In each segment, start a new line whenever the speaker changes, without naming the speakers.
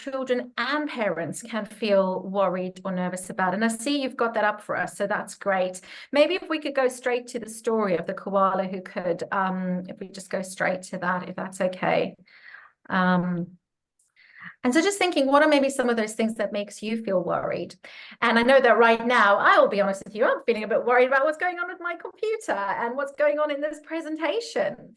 children and parents can feel worried or nervous about. And I see you've got that up for us, so that's great. Maybe if we could go straight to the story of the koala who could, if we just go straight to that, if that's okay. And so just thinking, what are maybe some of those things that makes you feel worried? And I know that right now, I will be honest with you, I'm feeling a bit worried about what's going on with my computer and what's going on in this presentation.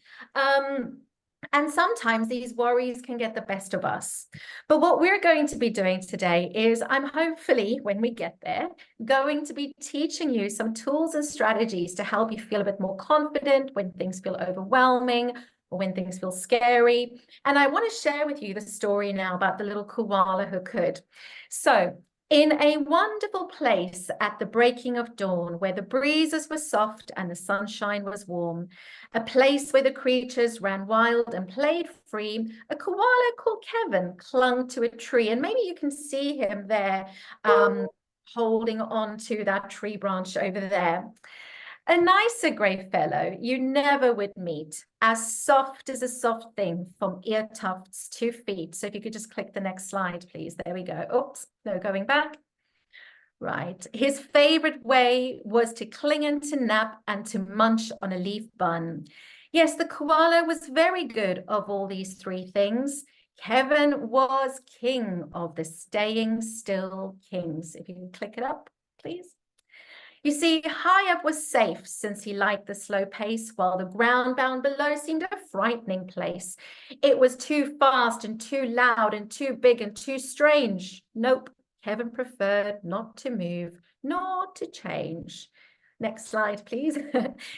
And sometimes these worries can get the best of us. But what we're going to be doing today is I'm hopefully, when we get there, going to be teaching you some tools and strategies to help you feel a bit more confident when things feel overwhelming, or when things feel scary. And I want to share with you the story now about the little koala who could. So, in a wonderful place at the breaking of dawn, where the breezes were soft and the sunshine was warm, a place where the creatures ran wild and played free, a koala called Kevin clung to a tree. And maybe you can see him there holding on to that tree branch over there. A nicer grey fellow you never would meet, as soft as a soft thing from ear tufts to feet. So if you could just click the next slide, please. There we go. Oops, no, going back. Right. His favorite way was to cling and to nap and to munch on a leaf bun. Yes, the koala was very good of all these three things. Kevin was king of the staying still kings. If you can click it up, please. You see, high up was safe since he liked the slow pace, while the ground down below seemed a frightening place. It was too fast and too loud and too big and too strange. Nope, Kevin preferred not to move, nor to change. Next slide, please.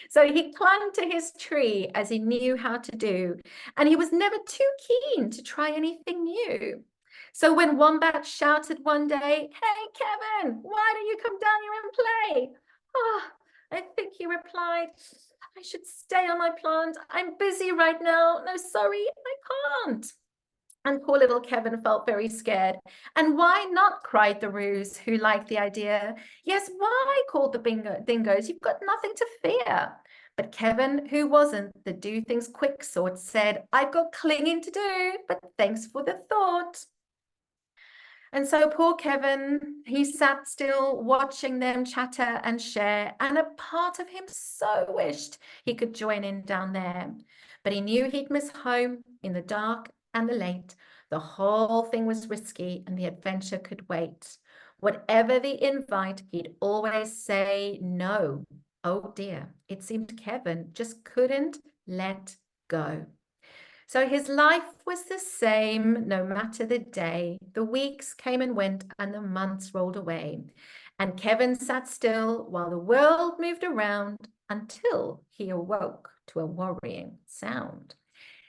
So he clung to his tree as he knew how to do, and he was never too keen to try anything new. So when Wombat shouted one day, "Hey, Kevin, why don't you come down here and play?" "Oh, I think," he replied, "I should stay on my plant. I'm busy right now. No, sorry, I can't." And poor little Kevin felt very scared. "And why not?" cried the Roos, who liked the idea. "Yes, why?" called the Dingoes. "You've got nothing to fear." But Kevin, who wasn't the do things quick sort, said, "I've got clinging to do, but thanks for the thought." And so poor Kevin, he sat still watching them chatter and share, and a part of him so wished he could join in down there. But he knew he'd miss home in the dark and the late. The whole thing was risky and the adventure could wait. Whatever the invite, he'd always say no. Oh dear, it seemed Kevin just couldn't let go. So his life was the same, no matter the day. The weeks came and went, and the months rolled away. And Kevin sat still while the world moved around until he awoke to a worrying sound.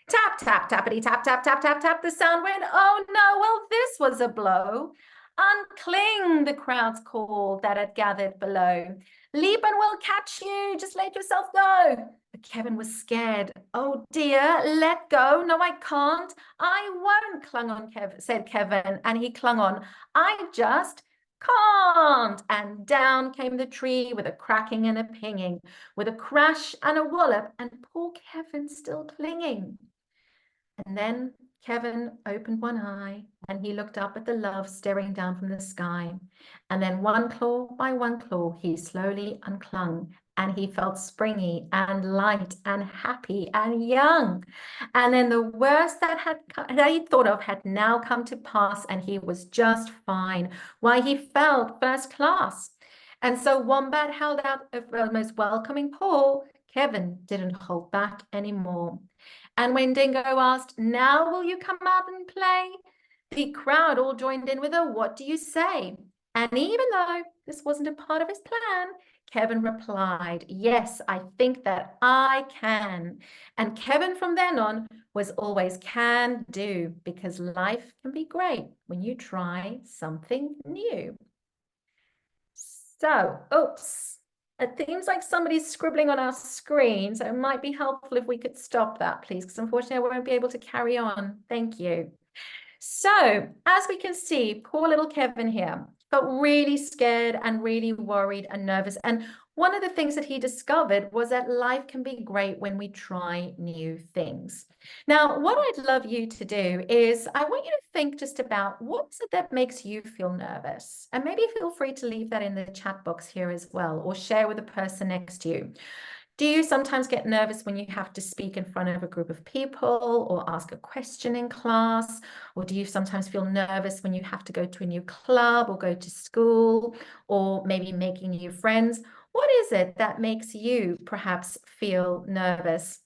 Tap, tap, tappity, tap, tap, tap, tap, tap. The sound went, "Oh no, well, this was a blow." "Uncling," the crowds called that had gathered below. "Leap and we'll catch you. Just let yourself go." But Kevin was scared. "Oh dear, let go. No, I can't. I won't," said Kevin, and he clung on. "I just can't." And down came the tree with a cracking and a pinging, with a crash and a wallop, and poor Kevin still clinging. And then Kevin opened one eye and he looked up at the love staring down from the sky. And then one claw by one claw, he slowly unclung, and he felt springy and light and happy and young. And then the worst that he thought of had now come to pass, and he was just fine. Why, he felt first class. And so Wombat held out a most welcoming paw. Kevin didn't hold back anymore. And when Dingo asked, "Now will you come out and play?" the crowd all joined in with a "What do you say?" And even though this wasn't a part of his plan, Kevin replied, "Yes, I think that I can." And Kevin from then on was always can do, because life can be great when you try something new. So, oops. It seems like somebody's scribbling on our screen, so it might be helpful if we could stop that, please, because unfortunately I won't be able to carry on. Thank you. So, as we can see, poor little Kevin here felt really scared and really worried and nervous. And one of the things that he discovered was that life can be great when we try new things. Now, what I'd love you to do is I want you to think just about what is it that makes you feel nervous? And maybe feel free to leave that in the chat box here as well, or share with the person next to you. Do you sometimes get nervous when you have to speak in front of a group of people or ask a question in class? Or do you sometimes feel nervous when you have to go to a new club or go to school, or maybe making new friends? What is it that makes you perhaps feel nervous?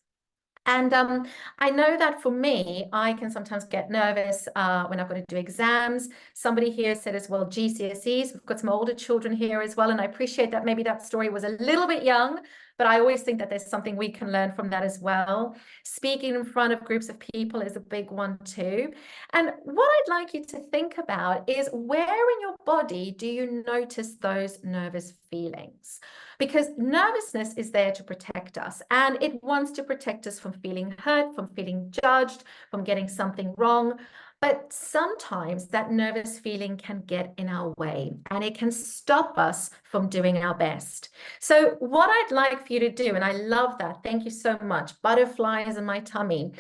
And I know that for me, I can sometimes get nervous when I've got to do exams. Somebody here said as well, GCSEs. We've got some older children here as well. And I appreciate that maybe that story was a little bit young, but I always think that there's something we can learn from that as well. Speaking in front of groups of people is a big one too. And what I'd like you to think about is, where in your body do you notice those nervous feelings? Because nervousness is there to protect us, and it wants to protect us from feeling hurt, from feeling judged, from getting something wrong. But sometimes that nervous feeling can get in our way, and it can stop us from doing our best. So what I'd like for you to do, and I love that, thank you so much, butterflies in my tummy,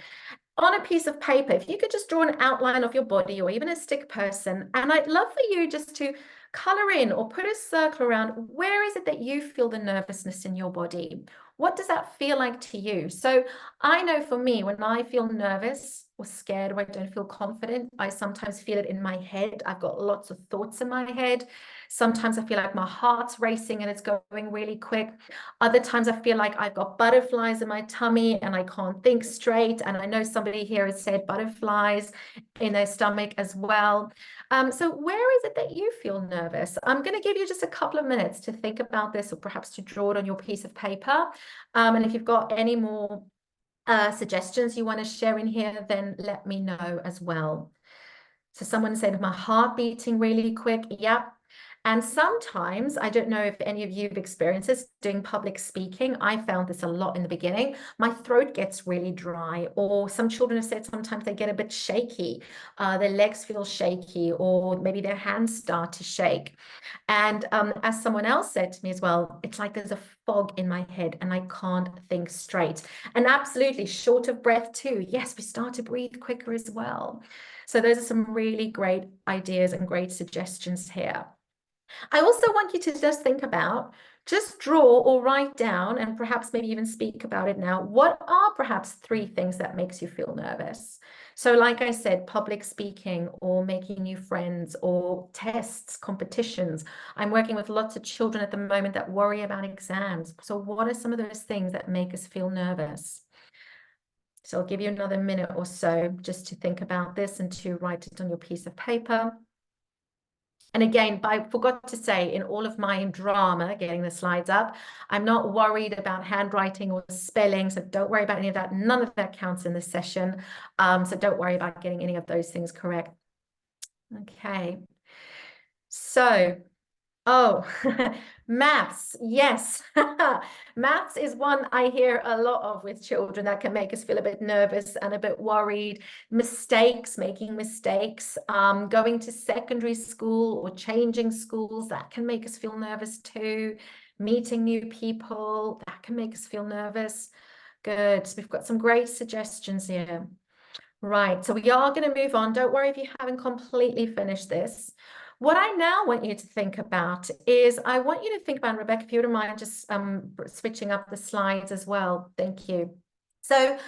on a piece of paper, if you could just draw an outline of your body, or even a stick person, and I'd love for you just to color in or put a circle around, where is it that you feel the nervousness in your body? What does that feel like to you? So I know for me, when I feel nervous or scared or I don't feel confident, I sometimes feel it in my head. I've got lots of thoughts in my head. Sometimes I feel like my heart's racing and it's going really quick. Other times I feel like I've got butterflies in my tummy and I can't think straight. And I know somebody here has said butterflies in their stomach as well. So where is it that you feel nervous? I'm going to give you just a couple of minutes to think about this, or perhaps to draw it on your piece of paper. And if you've got any more suggestions you want to share in here, then let me know as well. So someone said, my heart beating really quick. Yep. And sometimes, I don't know if any of you have experienced this doing public speaking. I found this a lot in the beginning. My throat gets really dry, or some children have said sometimes they get a bit shaky. Their legs feel shaky, or maybe their hands start to shake. And as someone else said to me as well, it's like there's a fog in my head and I can't think straight. And absolutely, short of breath too. Yes, we start to breathe quicker as well. So those are some really great ideas and great suggestions here. I also want you to just think about, just draw or write down, and perhaps maybe even speak about it now. What are perhaps 3 things that makes you feel nervous? So like I said, public speaking, or making new friends, or tests, competitions. I'm working with lots of children at the moment that worry about exams. So what are some of those things that make us feel nervous? So I'll give you another minute or so just to think about this and to write it on your piece of paper. And again, I forgot to say, in all of my drama, getting the slides up, I'm not worried about handwriting or spelling. So don't worry about any of that. None of that counts in this session. So don't worry about getting any of those things correct. Okay. So, oh, maths. Yes. Maths is one I hear a lot of with children that can make us feel a bit nervous and a bit worried. Mistakes, making mistakes, going to secondary school or changing schools, that can make us feel nervous too. Meeting new people, that can make us feel nervous. Good. So we've got some great suggestions here. Right, so we are going to move on. Don't worry if you haven't completely finished this. What I now want you to think about is, I want you to think about, Rebecca, if you wouldn't mind just switching up the slides as well. Thank you. So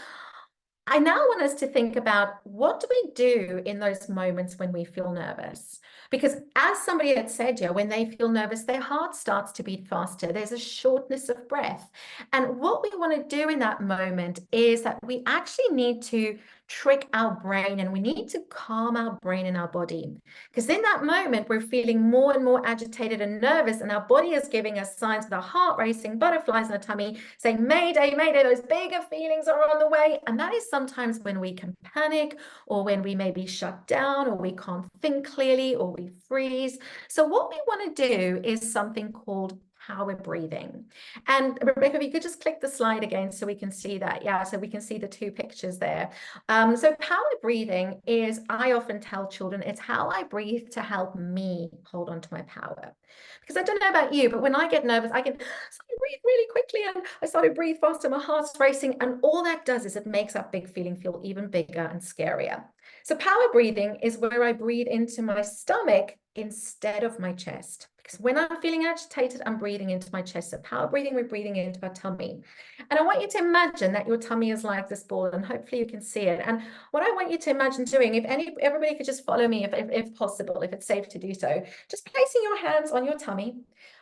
I now want us to think about, what do we do in those moments when we feel nervous? Because as somebody had said, yeah, when they feel nervous, their heart starts to beat faster. There's a shortness of breath. And what we want to do in that moment is that we actually need to trick our brain, and we need to calm our brain and our body. Because in that moment, we're feeling more and more agitated and nervous, and our body is giving us signs with our heart racing, butterflies in the tummy, saying, Mayday, Mayday, those bigger feelings are on the way. And that is sometimes when we can panic, or when we may be shut down, or we can't think clearly, or we freeze. So what we want to do is something called power breathing. And Rebecca, if you could just click the slide again so we can see that. Yeah, so we can see the two pictures there. So power breathing is, I often tell children, it's how I breathe to help me hold on to my power. Because I don't know about you, but when I get nervous, I can breathe really quickly and I start to breathe faster, my heart's racing. And all that does is it makes that big feeling feel even bigger and scarier. So power breathing is where I breathe into my stomach instead of my chest. Because when I'm feeling agitated, I'm breathing into my chest. So power breathing, we're breathing into our tummy. And I want you to imagine that your tummy is like this ball, and hopefully you can see it. And what I want you to imagine doing, if everybody could just follow me, if possible, if it's safe to do so, just placing your hands on your tummy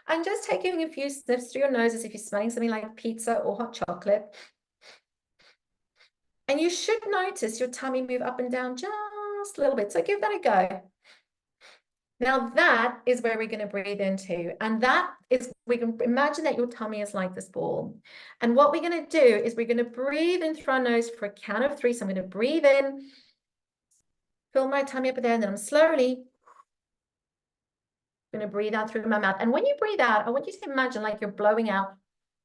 and just taking a few sniffs through your nose as if you're smelling something like pizza or hot chocolate. And you should notice your tummy move up and down just a little bit. So give that a go. Now that is where we're going to breathe into. And that is, we can imagine that your tummy is like this ball. And what we're going to do is we're going to breathe in through our nose for a count of 3. So I'm going to breathe in, fill my tummy up there, and then I'm slowly going to breathe out through my mouth. And when you breathe out, I want you to imagine like you're blowing out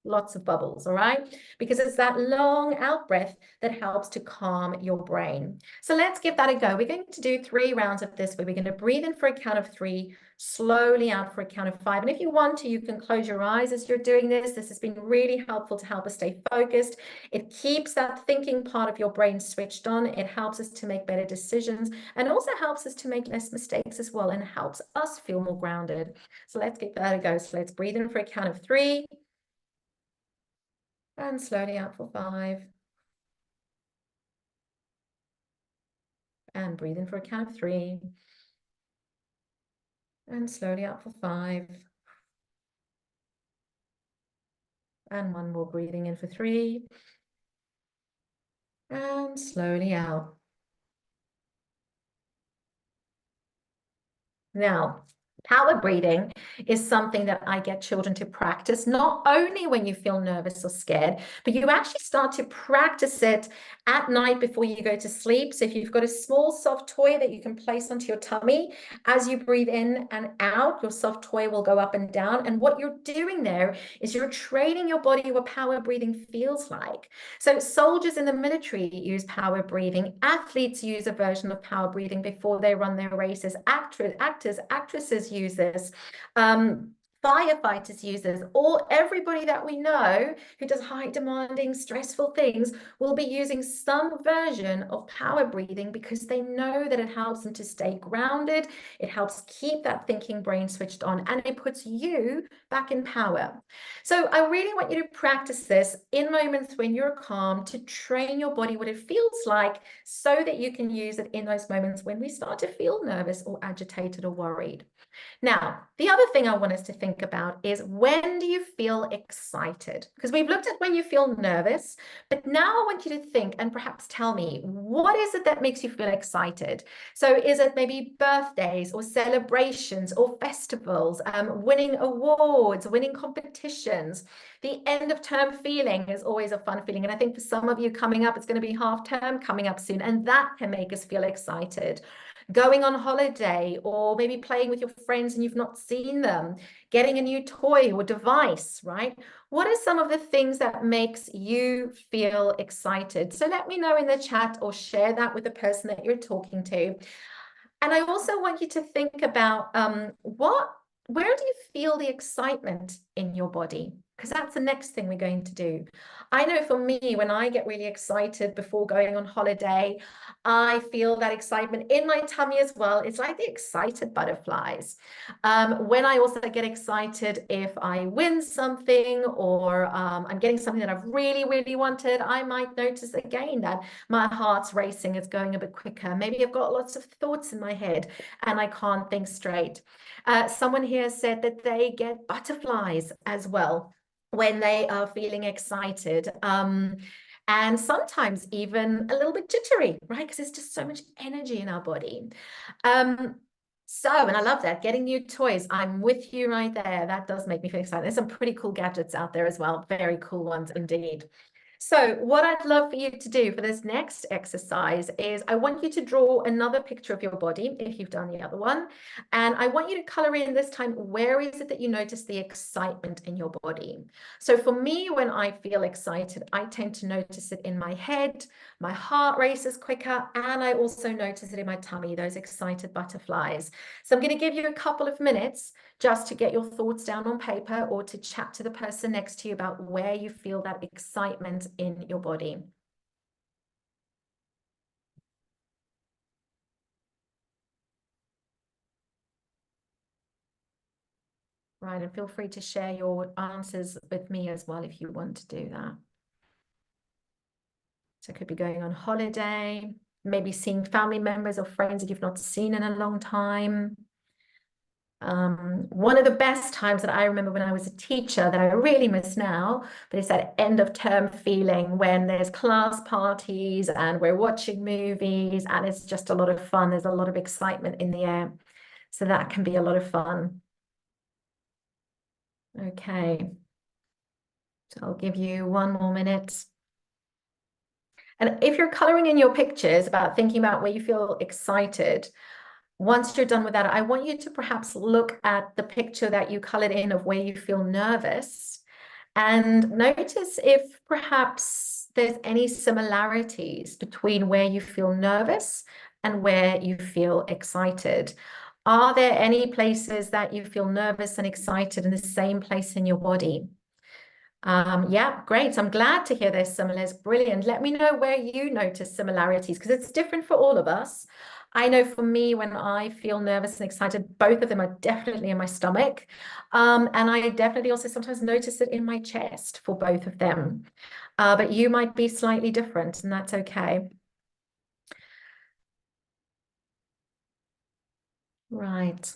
lots of bubbles, all right? Because it's that long out breath that helps to calm your brain. So let's give that a go. We're going to do 3 rounds of this where we're going to breathe in for a count of 3, slowly out for a count of 5. And if you want to, you can close your eyes as you're doing this. This has been really helpful to help us stay focused. It keeps that thinking part of your brain switched on. It helps us to make better decisions and also helps us to make less mistakes as well and helps us feel more grounded. So let's give that a go. So let's breathe in for a count of 3. And slowly out for 5. And breathe in for a count of 3. And slowly out for 5. And one more, breathing in for 3. And slowly out. Now, power breathing is something that I get children to practice, not only when you feel nervous or scared, but you actually start to practice it at night before you go to sleep. So if you've got a small soft toy that you can place onto your tummy, as you breathe in and out, your soft toy will go up and down. And what you're doing there is you're training your body what power breathing feels like. So soldiers in the military use power breathing. Athletes use a version of power breathing before they run their races. Actresses use this. Firefighters use this. Everybody that we know who does high demanding, stressful things will be using some version of power breathing because they know that it helps them to stay grounded. It helps keep that thinking brain switched on, and it puts you back in power. So I really want you to practice this in moments when you're calm to train your body what it feels like so that you can use it in those moments when we start to feel nervous or agitated or worried. Now, the other thing I want us to think about is, when do you feel excited? Because we've looked at when you feel nervous, but now I want you to think and perhaps tell me, what is it that makes you feel excited? So is it maybe birthdays or celebrations or festivals, winning awards, winning competitions? The end of term feeling is always a fun feeling. And I think for some of you coming up, it's going to be half term coming up soon, and that can make us feel excited. Going on holiday, or maybe playing with your friends and you've not seen them, getting a new toy or device, right? What are some of the things that makes you feel excited? So let me know in the chat or share that with the person that you're talking to. And I also want you to think about where do you feel the excitement in your body? Because that's the next thing we're going to do. I know for me, when I get really excited before going on holiday, I feel that excitement in my tummy as well. It's like the excited butterflies. When I also get excited if I win something, or I'm getting something that I've really, really wanted, I might notice again that my heart's racing, it's going a bit quicker. Maybe I've got lots of thoughts in my head and I can't think straight. Someone here said that they get butterflies as well when they are feeling excited. And sometimes even a little bit jittery, right? Because there's just so much energy in our body. And I love that, getting new toys. I'm with you right there. That does make me feel excited. There's some pretty cool gadgets out there as well. Very cool ones indeed. So what I'd love for you to do for this next exercise is I want you to draw another picture of your body if you've done the other one. And I want you to color in this time, where is it that you notice the excitement in your body? So for me, when I feel excited, I tend to notice it in my head, my heart races quicker, and I also notice it in my tummy, those excited butterflies. So I'm going to give you a couple of minutes just to get your thoughts down on paper or to chat to the person next to you about where you feel that excitement in your body. Right, and feel free to share your answers with me as well if you want to do that. So it could be going on holiday, maybe seeing family members or friends that you've not seen in a long time. One of the best times that I remember when I was a teacher that I really miss now, but it's that end of term feeling when there's class parties and we're watching movies and it's just a lot of fun. There's a lot of excitement in the air. So that can be a lot of fun. Okay. So I'll give you one more minute. And if you're coloring in your pictures about thinking about where you feel excited, once you're done with that, I want you to perhaps look at the picture that you colored in of where you feel nervous and notice if perhaps there's any similarities between where you feel nervous and where you feel excited. Are there any places that you feel nervous and excited in the same place in your body? Yeah, great. I'm glad to hear there's similars. Brilliant. Let me know where you notice similarities because it's different for all of us. I know for me, when I feel nervous and excited, both of them are definitely in my stomach. And I definitely also sometimes notice it in my chest for both of them. But you might be slightly different, and that's okay. Right.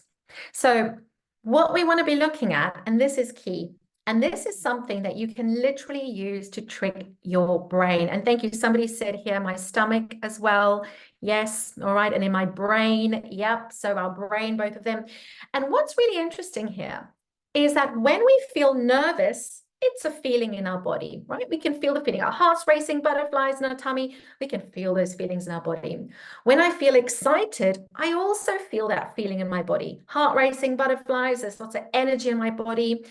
So what we want to be looking at, and this is key, and this is something that you can literally use to trick your brain. And thank you. Somebody said here, my stomach as well. Yes. All right. And in my brain. Yep. So our brain, both of them. And what's really interesting here is that when we feel nervous, it's a feeling in our body, right? We can feel the feeling, our heart's racing, butterflies in our tummy. We can feel those feelings in our body. When I feel excited, I also feel that feeling in my body. Heart racing, butterflies, there's lots of energy in my body.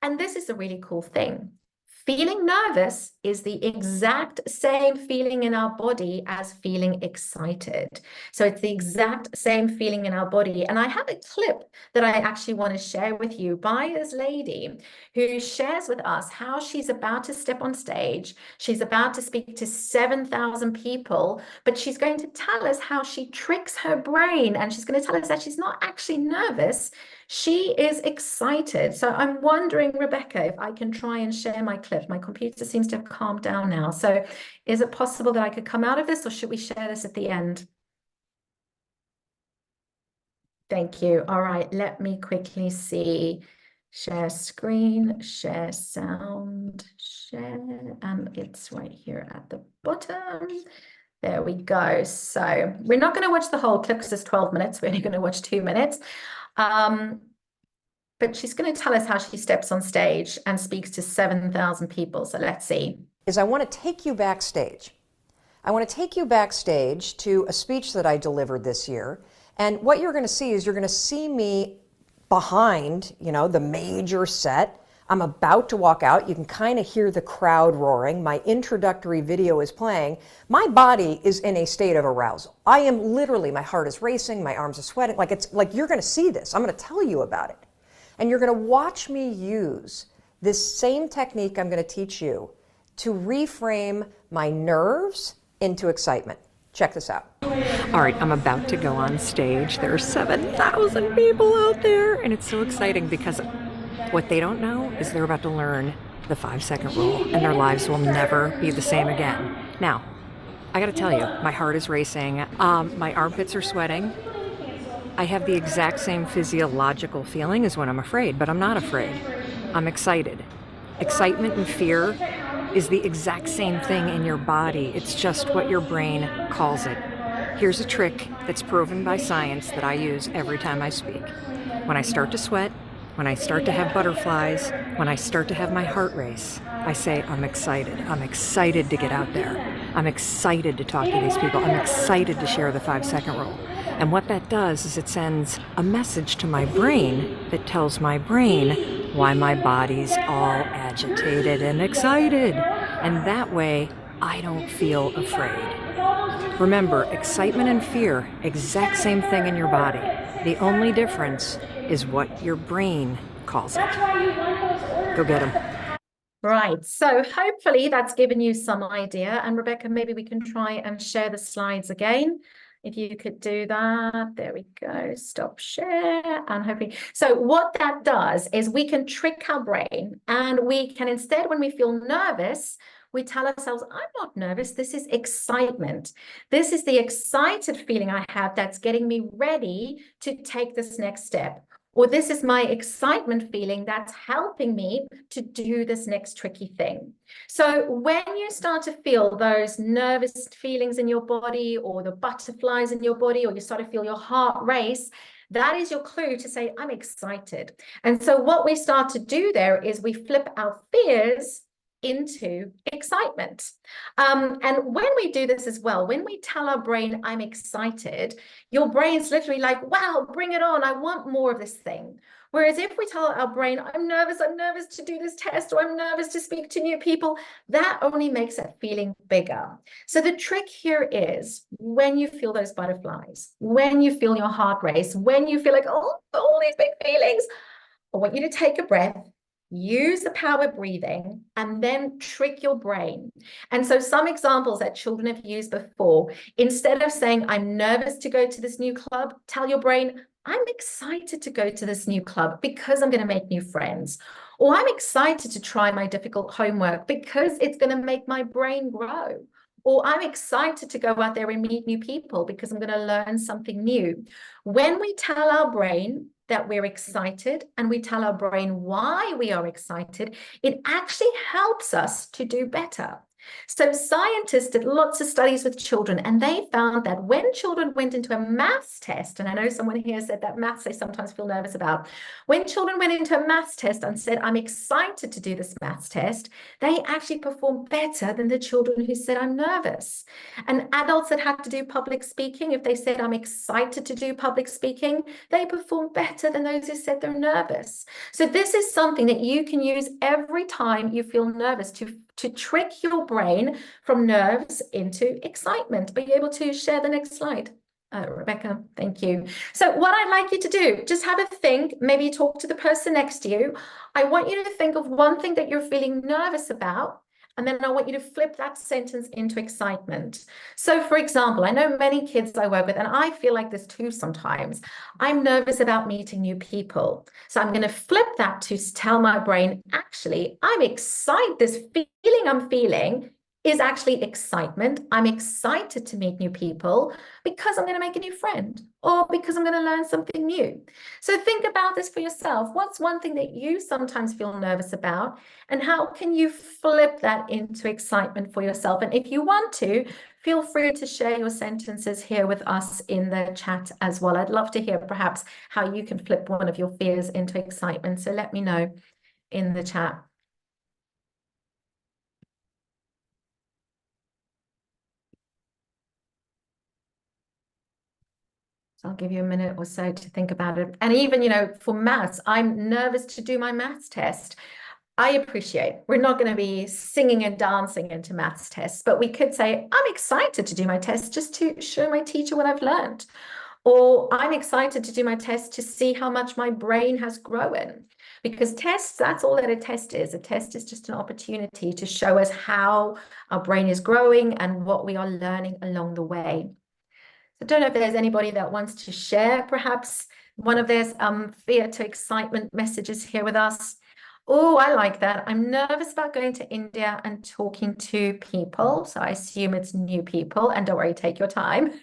And this is a really cool thing. Feeling nervous is the exact same feeling in our body as feeling excited. So it's the exact same feeling in our body. And I have a clip that I actually want to share with you by this lady who shares with us how she's about to step on stage. She's about to speak to 7,000 people, but she's going to tell us how she tricks her brain. And she's going to tell us that she's not actually nervous. She is excited. So I'm wondering, Rebecca, if I can try and share my clip. My computer seems to have calmed down now. So is it possible that I could come out of this, or should we share this at the end? Thank you. All right, let me quickly see. Share screen, share sound, share, and it's right here at the bottom. There we go. So we're not going to watch the whole clip because it's 12 minutes. We're only going to watch 2 minutes. But she's going to tell us how she steps on stage and speaks to 7,000 people. So let's see.
I want to take you backstage. I want to take you backstage to a speech that I delivered this year. And what you're going to see is you're going to see me behind, the major set. I'm about to walk out. You can kind of hear the crowd roaring. My introductory video is playing. My body is in a state of arousal. I am literally, my heart is racing, my arms are sweating. It's like you're going to see this. I'm going to tell you about it. And you're going to watch me use this same technique I'm going to teach you to reframe my nerves into excitement. Check this out. All right, I'm about to go on stage. There are 7,000 people out there, and it's so exciting because what they don't know is they're about to learn the 5-second rule, and their lives will never be the same again. Now, I got to tell you, my heart is racing. My armpits are sweating. I have the exact same physiological feeling as when I'm afraid, but I'm not afraid. I'm excited. Excitement and fear is the exact same thing in your body. It's just what your brain calls it. Here's a trick that's proven by science that I use every time I speak. When I start to sweat, when I start to have butterflies, when I start to have my heart race, I say, I'm excited. I'm excited to get out there. I'm excited to talk to these people. I'm excited to share the 5-second rule. And what that does is it sends a message to my brain that tells my brain why my body's all agitated and excited. And that way, I don't feel afraid. Remember, excitement and fear, exact same thing in your body. The only difference is what your brain calls it. Go get them.
Right, so hopefully that's given you some idea. And Rebecca, maybe we can try and share the slides again. If you could do that, there we go, stop share, and hopefully. So what that does is we can trick our brain, and we can instead, when we feel nervous, we tell ourselves, I'm not nervous, this is excitement. This is the excited feeling I have that's getting me ready to take this next step. Or this is my excitement feeling that's helping me to do this next tricky thing. So when you start to feel those nervous feelings in your body, or the butterflies in your body, or you start to feel your heart race, that is your clue to say, I'm excited. And so what we start to do there is we flip our fears into excitement. And when we do this as well, when we tell our brain, I'm excited, your brain's literally like, wow, bring it on. I want more of this thing. Whereas if we tell our brain, I'm nervous to do this test, or I'm nervous to speak to new people, that only makes that feeling bigger. So the trick here is when you feel those butterflies, when you feel your heart race, when you feel like, oh, all these big feelings, I want you to take a breath, use the power breathing, and then trick your brain. And so some examples that children have used before, instead of saying, I'm nervous to go to this new club, tell your brain, I'm excited to go to this new club because I'm going to make new friends. Or I'm excited to try my difficult homework because it's going to make my brain grow. Or I'm excited to go out there and meet new people because I'm going to learn something new. When we tell our brain that we're excited, and we tell our brain why we are excited, it actually helps us to do better. So scientists did lots of studies with children, and they found that when children went into a maths test, and I know someone here said that maths they sometimes feel nervous about, when children went into a maths test and said, I'm excited to do this maths test, they actually performed better than the children who said, I'm nervous. And adults that had to do public speaking, if they said, I'm excited to do public speaking, they performed better than those who said they're nervous. So this is something that you can use every time you feel nervous to trick your brain from nerves into excitement. Are you able to share the next slide? Rebecca, thank you. So what I'd like you to do, just have a think, maybe talk to the person next to you. I want you to think of one thing that you're feeling nervous about, and then I want you to flip that sentence into excitement. So for example, I know many kids I work with, and I feel like this too sometimes. I'm nervous about meeting new people. So I'm going to flip that to tell my brain, actually, I'm excited. This feeling I'm feeling is actually excitement. I'm excited to meet new people because I'm going to make a new friend, or because I'm going to learn something new. So think about this for yourself. What's one thing that you sometimes feel nervous about, and how can you flip that into excitement for yourself? And if you want to, feel free to share your sentences here with us in the chat as well. I'd love to hear perhaps how you can flip one of your fears into excitement. So let me know in the chat. So I'll give you a minute or so to think about it. And even, for maths, I'm nervous to do my maths test. I appreciate we're not going to be singing and dancing into maths tests, but we could say, I'm excited to do my test just to show my teacher what I've learned. Or I'm excited to do my test to see how much my brain has grown. Because tests, that's all that a test is. A test is just an opportunity to show us how our brain is growing and what we are learning along the way. So I don't know if there's anybody that wants to share perhaps one of their fear to excitement messages here with us. Oh, I like that. I'm nervous about going to India and talking to people. So I assume it's new people. And don't worry, take your time.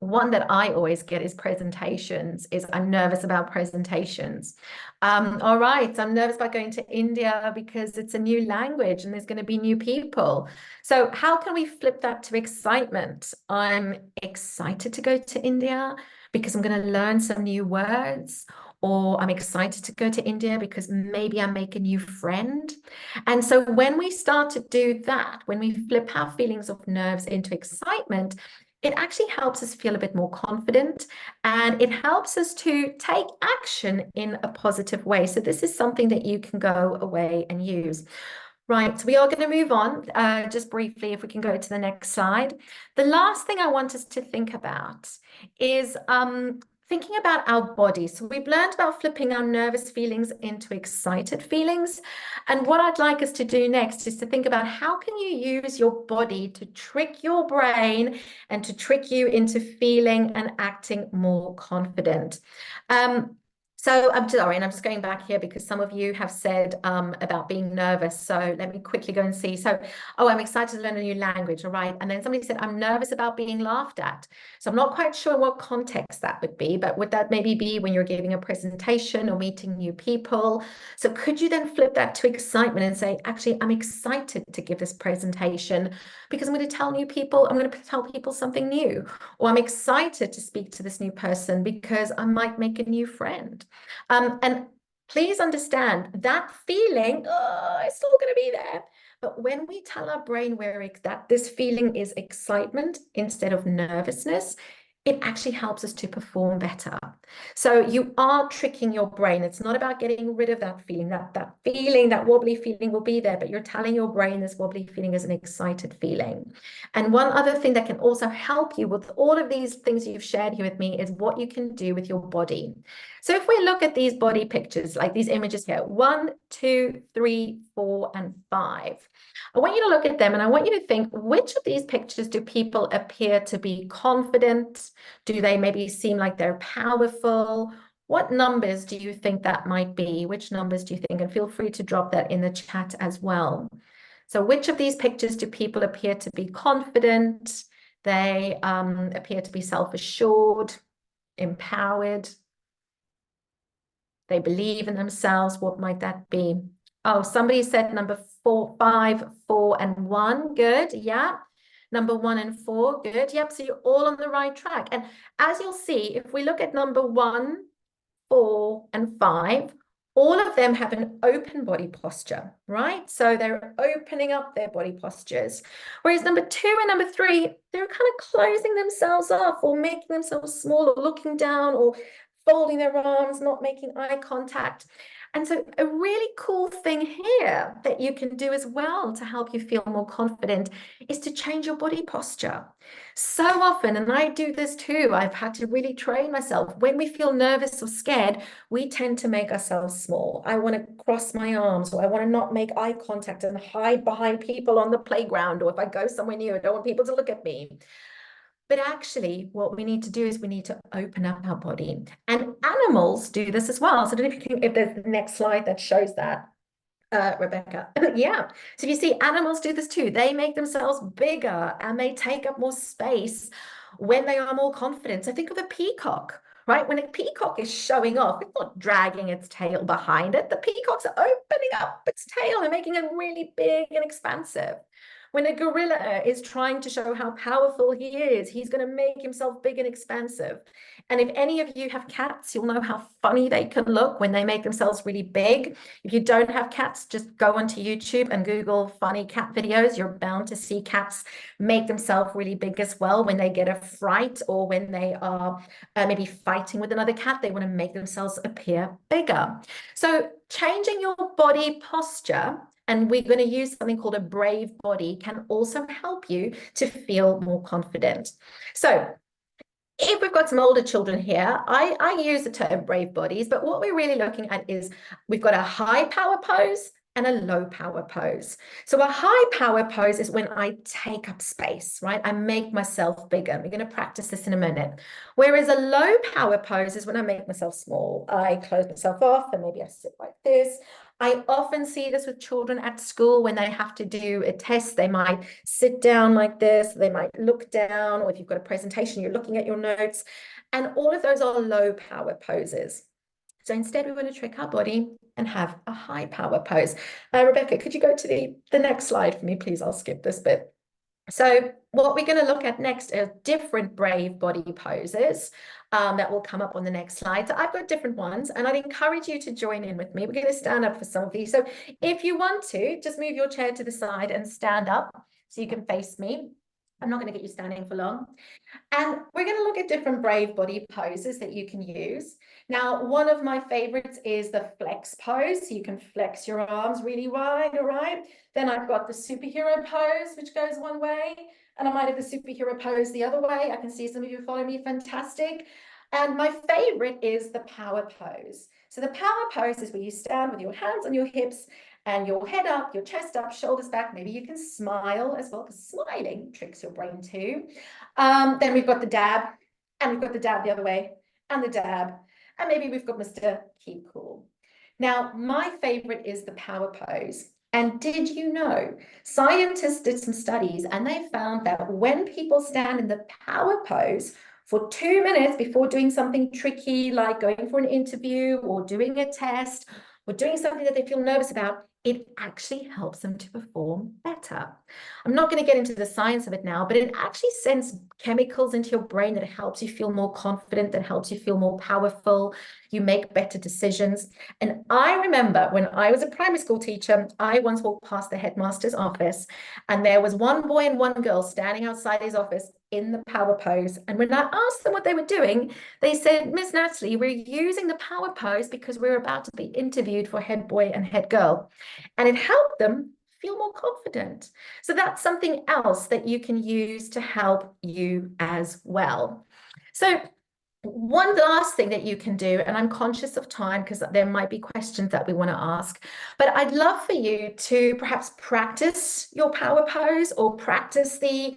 One that I always get is presentations, is I'm nervous about presentations. All right, I'm nervous about going to India because it's a new language and there's going to be new people. So how can we flip that to excitement? I'm excited to go to India because I'm going to learn some new words, or I'm excited to go to India because maybe I make a new friend. And so when we start to do that, when we flip our feelings of nerves into excitement, it actually helps us feel a bit more confident, and it helps us to take action in a positive way. So this is something that you can go away and use. Right, so we are going to move on just briefly, if we can go to the next slide. The last thing I want us to think about is thinking about our body. So we've learned about flipping our nervous feelings into excited feelings. And what I'd like us to do next is to think about how can you use your body to trick your brain and to trick you into feeling and acting more confident. So I'm sorry, and I'm just going back here because some of you have said about being nervous. So let me quickly go and see. So, oh, I'm excited to learn a new language, all right. And then somebody said, I'm nervous about being laughed at. So I'm not quite sure what context that would be, but would that maybe be when you're giving a presentation or meeting new people? So could you then flip that to excitement and say, actually, I'm excited to give this presentation because I'm going to tell new people, I'm going to tell people something new, or I'm excited to speak to this new person because I might make a new friend. And please understand that feeling, it's still going to be there. But when we tell our brain that this feeling is excitement instead of nervousness, it actually helps us to perform better. So you are tricking your brain. It's not about getting rid of that feeling. That feeling, that wobbly feeling will be there, but you're telling your brain this wobbly feeling is an excited feeling. And one other thing that can also help you with all of these things you've shared here with me is what you can do with your body. So if we look at these body pictures, like these images here, 1, 2, 3, 4, and 5. I want you to look at them and I want you to think, which of these pictures do people appear to be confident? Do they maybe seem like they're powerful? What numbers do you think that might be? Which numbers do you think? And feel free to drop that in the chat as well. So which of these pictures do people appear to be confident? They appear to be self-assured, empowered. They believe in themselves. What might that be? Oh, somebody said number 4, 5, 4, and 1. Good. Yeah. Number 1 and 4. Good. Yep. So you're all on the right track. And as you'll see, if we look at number 1, 4, and 5, all of them have an open body posture, right? So they're opening up their body postures. Whereas number 2 and number 3, they're kind of closing themselves off or making themselves small or looking down or folding their arms, not making eye contact. And so a really cool thing here that you can do as well to help you feel more confident is to change your body posture. So often, and I do this too, I've had to really train myself. When we feel nervous or scared, we tend to make ourselves small. I want to cross my arms, or I want to not make eye contact and hide behind people on the playground, or if I go somewhere new, I don't want people to look at me. But actually, what we need to do is we need to open up our body. And animals do this as well. So I don't know if there's the next slide that shows that, Rebecca. Yeah. So you see, animals do this too. They make themselves bigger and they take up more space when they are more confident. So think of a peacock, right? When a peacock is showing off, it's not dragging its tail behind it. The peacock's opening up its tail and making it really big and expansive. When a gorilla is trying to show how powerful he is, he's going to make himself big and expansive. And if any of you have cats, you'll know how funny they can look when they make themselves really big. If you don't have cats, just go onto YouTube and Google funny cat videos. You're bound to see cats make themselves really big as well when they get a fright or when they are maybe fighting with another cat. They want to make themselves appear bigger. So changing your body posture, and we're going to use something called a brave body, can also help you to feel more confident. So if we've got some older children here, I use the term brave bodies, but what we're really looking at is we've got a high power pose and a low power pose. So a high power pose is when I take up space, right? I make myself bigger. We're going to practice this in a minute. Whereas a low power pose is when I make myself small. I close myself off and maybe I sit like this. I often see this with children at school when they have to do a test. They might sit down like this, they might look down, or if you've got a presentation, you're looking at your notes, and all of those are low power poses. So instead, we want to trick our body and have a high power pose. Rebecca, could you go to the next slide for me, please? I'll skip this bit. So what we're going to look at next are different brave body poses that will come up on the next slide. So I've got different ones, and I'd encourage you to join in with me. We're going to stand up for some of these. So if you want to, just move your chair to the side and stand up so you can face me. I'm not going to get you standing for long. And we're going to look at different brave body poses that you can use. Now, one of my favorites is the flex pose. So you can flex your arms really wide, all right? Then I've got the superhero pose, which goes one way. And I might have the superhero pose the other way. I can see some of you follow me, fantastic. And my favorite is the power pose. So the power pose is where you stand with your hands on your hips and your head up, your chest up, shoulders back. Maybe you can smile as well, because smiling tricks your brain too. Then we've got the dab, and we've got the dab the other way, and the dab, and maybe we've got Mr. Keep Cool. Now, my favorite is the power pose. And did you know, scientists did some studies and they found that when people stand in the power pose for 2 minutes before doing something tricky, like going for an interview or doing a test or doing something that they feel nervous about, it actually helps them to perform better. I'm not going to get into the science of it now, but it actually sends chemicals into your brain that helps you feel more confident, that helps you feel more powerful. You make better decisions. And I remember when I was a primary school teacher, I once walked past the headmaster's office, and there was one boy and one girl standing outside his office in the power pose. And when I asked them what they were doing, they said, Miss Natalie, we're using the power pose because we're about to be interviewed for head boy and head girl. And it helped them feel more confident. So that's something else that you can use to help you as well. So one last thing that you can do, and I'm conscious of time because there might be questions that we want to ask, but I'd love for you to perhaps practice your power pose or practice the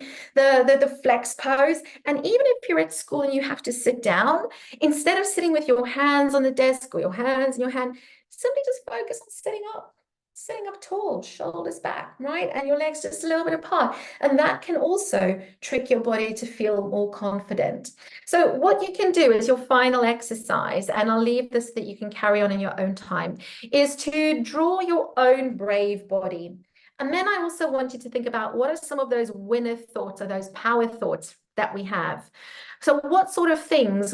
flex pose. And even if you're at school and you have to sit down, instead of sitting with your hands on the desk or your hands in your hand, simply just focus on sitting up tall, shoulders back, right? And your legs just a little bit apart. And that can also trick your body to feel more confident. So what you can do is your final exercise, and I'll leave this so that you can carry on in your own time, is to draw your own brave body. And then I also want you to think about what are some of those winner thoughts or those power thoughts that we have. So what sort of things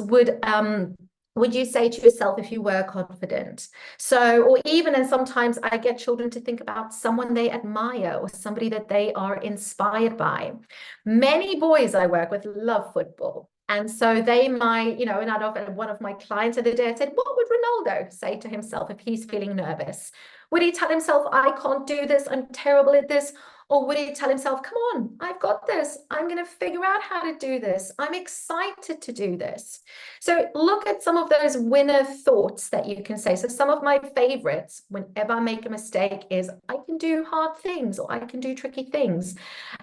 would you say to yourself if you were confident? So, or even, and sometimes I get children to think about someone they admire or somebody that they are inspired by. Many boys I work with love football. And so they might, you know, and one of my clients the other day said, what would Ronaldo say to himself if he's feeling nervous? Would he tell himself, I can't do this, I'm terrible at this? Or would he tell himself, come on, I've got this. I'm going to figure out how to do this. I'm excited to do this. So look at some of those winner thoughts that you can say. So some of my favorites, whenever I make a mistake, is I can do hard things or I can do tricky things.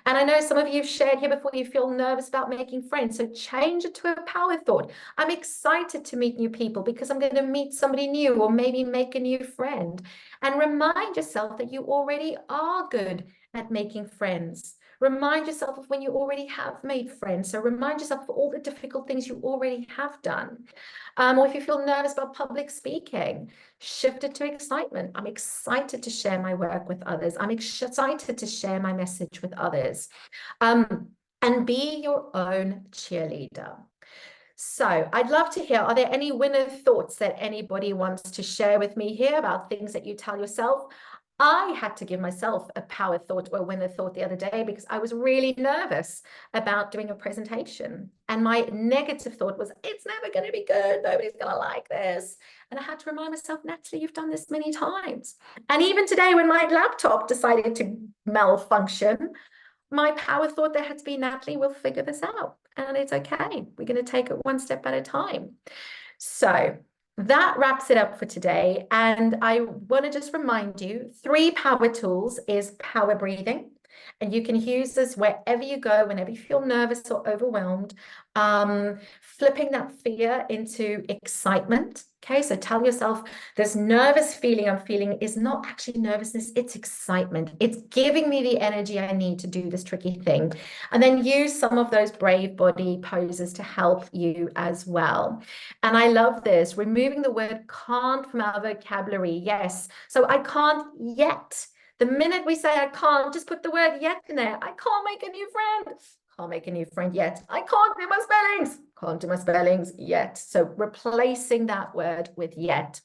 And I know some of you have shared here before you feel nervous about making friends. So change it to a power thought. I'm excited to meet new people because I'm going to meet somebody new or maybe make a new friend. And remind yourself that you already are good at making friends. Remind yourself of when you already have made friends. So remind yourself of all the difficult things you already have done. Or if you feel nervous about public speaking, shift it to excitement. I'm excited to share my work with others. I'm excited to share my message with others. And be your own cheerleader. So I'd love to hear, are there any winner thoughts that anybody wants to share with me here about things that you tell yourself? I had to give myself a power thought or a winner thought the other day because I was really nervous about doing a presentation. And my negative thought was, it's never going to be good. Nobody's going to like this. And I had to remind myself, Natalie, you've done this many times. And even today when my laptop decided to malfunction, my power thought there had to be, Natalie, we'll figure this out. And it's okay. We're going to take it one step at a time. So that wraps it up for today. And I want to just remind you, 3 power tools is power breathing. And you can use this wherever you go, whenever you feel nervous or overwhelmed, flipping that fear into excitement. Okay, so tell yourself this nervous feeling I'm feeling is not actually nervousness, it's excitement. It's giving me the energy I need to do this tricky thing. And then use some of those brave body poses to help you as well. And I love this, removing the word can't from our vocabulary. Yes, so I can't yet. The minute we say I can't, just put the word yet in there. I can't make a new friend. Can't make a new friend yet. I can't do my spellings. Can't do my spellings yet. So replacing that word with yet.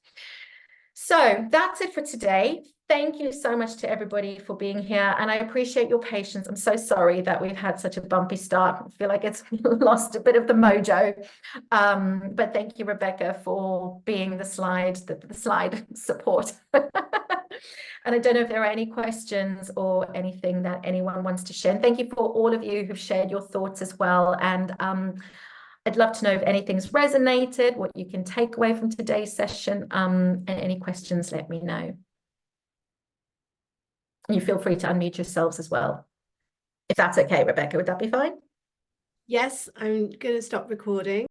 So that's it for today. Thank you so much to everybody for being here. And I appreciate your patience. I'm so sorry that we've had such a bumpy start. I feel like it's lost a bit of the mojo. But thank you, Rebecca, for being the slide support. And I don't know if there are any questions or anything that anyone wants to share. And thank you for all of you who've shared your thoughts as well. And I'd love to know if anything's resonated, what you can take away from today's session, and any questions, let me know. And you feel free to unmute yourselves as well. If that's okay, Rebecca, would that be fine?
Yes, I'm going to stop recording.